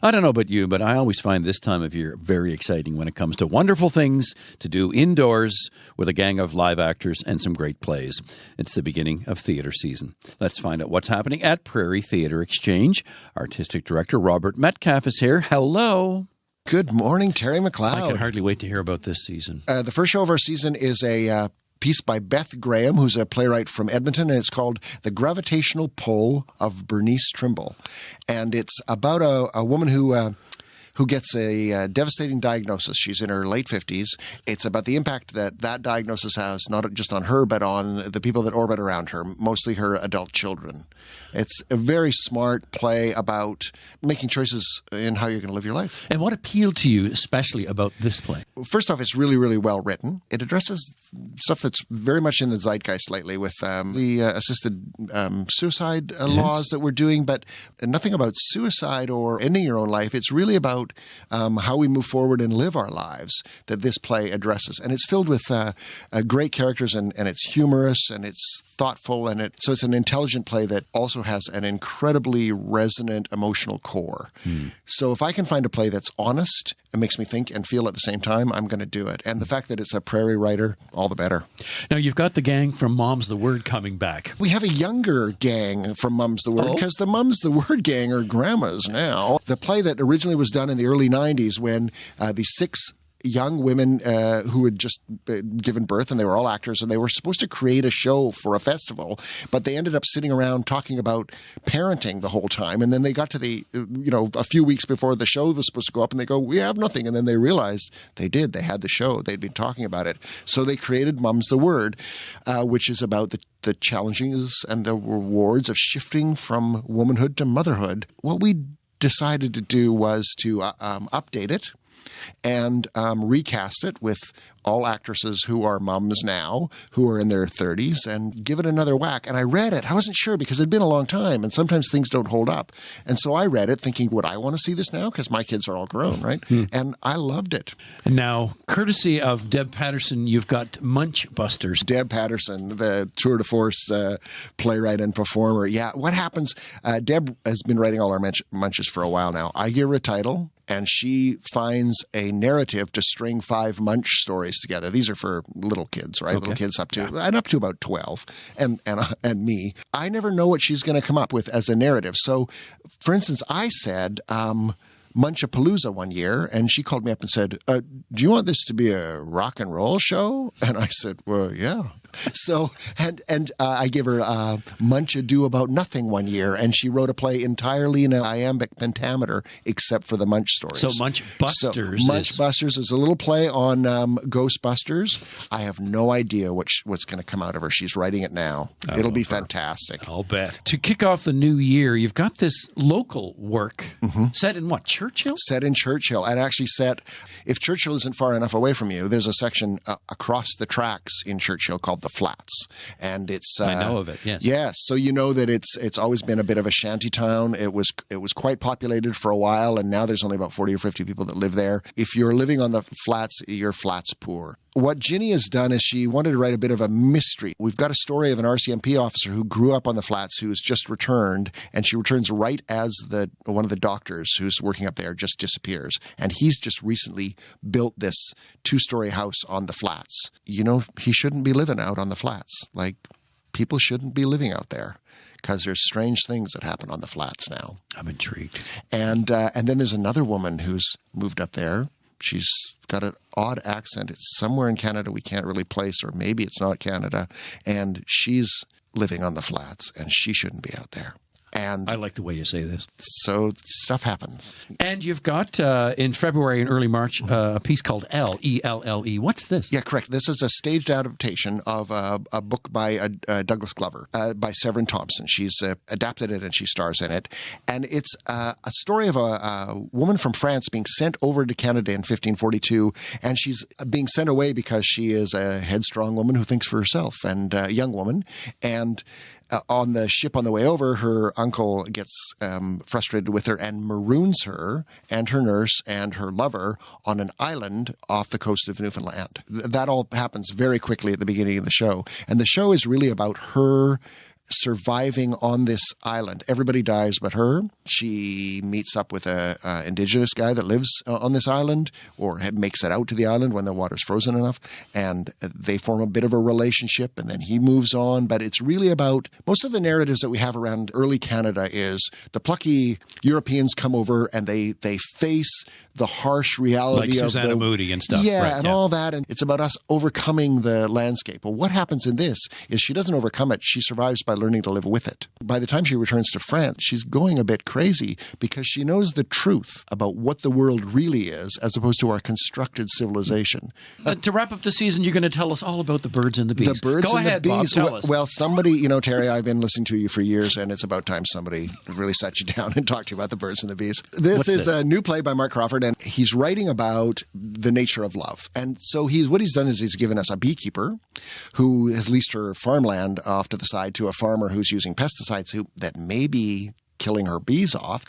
I don't know about you, but I always find this time of year very exciting when it comes to wonderful things to do indoors with a gang of live actors and some great plays. It's the beginning of theater season. Let's find out what's happening at Prairie Theatre Exchange. Artistic Director Robert Metcalfe is here. Hello. Good morning, Terry McLeod. I can hardly wait to hear about this season. The first show of our season is a piece by Beth Graham, who's a playwright from Edmonton, and it's called The Gravitational Pull of Bernice Trimble. And it's about a woman who gets a devastating diagnosis. She's in her late 50s. It's about the impact that diagnosis has, not just on her, but on the people that orbit around her, mostly her adult children. It's a very smart play about making choices in how you're going to live your life. And what appealed to you especially about this play? First off, it's really, really well written. It addresses stuff that's very much in the zeitgeist lately with the assisted suicide laws that we're doing, but nothing about suicide or ending your own life. It's really about how we move forward and live our lives that this play addresses. And it's filled with great characters, and it's humorous, and it's thoughtful, and so it's an intelligent play that also has an incredibly resonant emotional core. So if I can find a play that's honest and makes me think and feel at the same time, I'm going to do it. And the fact that it's a Prairie writer, all the better. Now, you've got the gang from Mom's the Word coming back. We have a younger gang from Mom's the Word because the Mom's the Word gang are grandmas now. The play that originally was done in the early 90s when the 6 young women who had just given birth, and they were all actors, and they were supposed to create a show for a festival, but they ended up sitting around talking about parenting the whole time. And then they got to a few weeks before the show was supposed to go up, and they go, we have nothing. And then they realized they had the show. They'd been talking about it. So they created Mom's the Word, which is about the challenges and the rewards of shifting from womanhood to motherhood. What we decided to do was to update it and recast it with all actresses who are mums now, who are in their 30s, and give it another whack. And I read it. I wasn't sure because it had been a long time, and sometimes things don't hold up. And so I read it thinking, would I want to see this now? Because my kids are all grown, right? And I loved it. And now, courtesy of Deb Patterson, you've got Munch Busters. Deb Patterson, the tour de force playwright and performer. Yeah, what happens, Deb has been writing all our Munches for a while now. I give her a title, and she finds a narrative to string 5 Munch stories together. These are for little kids, right? Okay. Little kids up to about 12, and me. I never know what she's going to come up with as a narrative. So, for instance, I said Munchapalooza one year, and she called me up and said, do you want this to be a rock and roll show? And I said, well, yeah. So, and I gave her Munch-A-Do About Nothing one year, and she wrote a play entirely in an iambic pentameter, except for the Munch stories. So Munch Busters. Munch Busters is a little play on Ghostbusters. I have no idea what's going to come out of her. She's writing it now. It'll be fantastic. I'll bet. To kick off the new year, you've got this local work set in what, Churchill? Set in Churchill, and actually set, if Churchill isn't far enough away from you, there's a section across the tracks in Churchill called the Flats, and it's I know of it. Yes. Yes. So you know that it's always been a bit of a shanty town. It was quite populated for a while, and now there's only about 40 or 50 people that live there. If you're living on the Flats, you're Flats poor. What Ginny has done is she wanted to write a bit of a mystery. We've got a story of an RCMP officer who grew up on the Flats who has just returned, and she returns right as one of the doctors who's working up there just disappears. And he's just recently built this 2-story house on the Flats. You know, he shouldn't be living out on the Flats. Like, people shouldn't be living out there because there's strange things that happen on the Flats now. I'm intrigued. And then there's another woman who's moved up there. She's got an odd accent. It's somewhere in Canada we can't really place, or maybe it's not Canada. And she's living on the Flats, and she shouldn't be out there. And I like the way you say this. So stuff happens. And you've got, in February and early March, a piece called L-E-L-L-E. What's this? Yeah, correct. This is a staged adaptation of a book by Douglas Glover, by Severin Thompson. She's adapted it, and she stars in it. And it's a story of a woman from France being sent over to Canada in 1542, and she's being sent away because she is a headstrong woman who thinks for herself, and a young woman. And on the ship on the way over, her uncle gets frustrated with her and maroons her and her nurse and her lover on an island off the coast of Newfoundland. That all happens very quickly at the beginning of the show. And the show is really about her surviving on this island. Everybody dies but her. She meets up with a indigenous guy that lives on this island, or makes it out to the island when the water's frozen enough, and they form a bit of a relationship, and then he moves on. But it's really about, most of the narratives that we have around early Canada is the plucky Europeans come over and they face the harsh reality like of Susanna Moody and stuff. Yeah, right, and all that. And it's about us overcoming the landscape. Well, what happens in this is she doesn't overcome it. She survives by learning to live with it. By the time she returns to France, she's going a bit crazy because she knows the truth about what the world really is as opposed to our constructed civilization. To wrap up the season, you're going to tell us all about the birds and the bees. The birds Go and ahead, the bees. Bob, tell us. Well, somebody, Terry, I've been listening to you for years, and it's about time somebody really sat you down and talked to you about the birds and the bees. This is a new play by Mark Crawford, and he's writing about the nature of love. And so what he's done is he's given us a beekeeper who has leased her farmland off to the side to a farmer who's using pesticides that may be killing her bees off.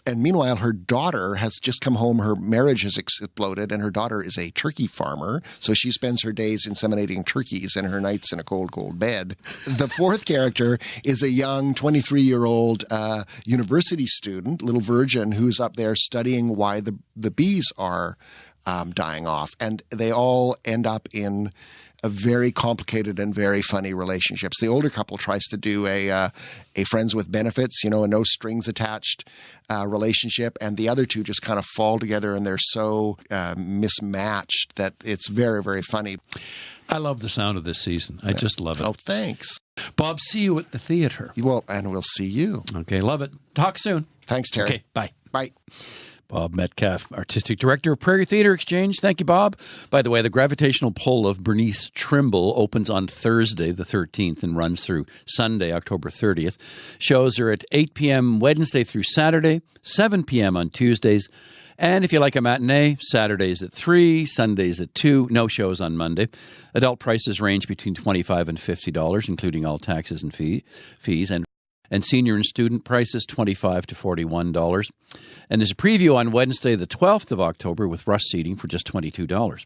And meanwhile, her daughter has just come home. Her marriage has exploded, and her daughter is a turkey farmer. So she spends her days inseminating turkeys and her nights in a cold, cold bed. The fourth character is a young 23-year-old university student, little virgin, who's up there studying why the bees are dying off. And they all end up in a very complicated and very funny relationships. The older couple tries to do a friends with benefits, a no strings attached relationship, and the other two just kind of fall together, and they're so mismatched that it's very, very funny. I love the sound of this season. I just love it. Oh, thanks. Bob, see you at the theater. Well, and we'll see you. Okay, love it. Talk soon. Thanks, Terry. Okay, bye. Bye. Bob Metcalfe, Artistic Director of Prairie Theatre Exchange. Thank you, Bob. By the way, the Gravitational Pull of Bernice Trimble opens on Thursday, the 13th, and runs through Sunday, October 30th. Shows are at 8 p.m. Wednesday through Saturday, 7 p.m. on Tuesdays. And if you like a matinee, Saturdays at 3, Sundays at 2, no shows on Monday. Adult prices range between $25 and $50, including all taxes and fees. And senior and student prices, $25 to $41. And there's a preview on Wednesday, the 12th of October, with rush seating for just $22.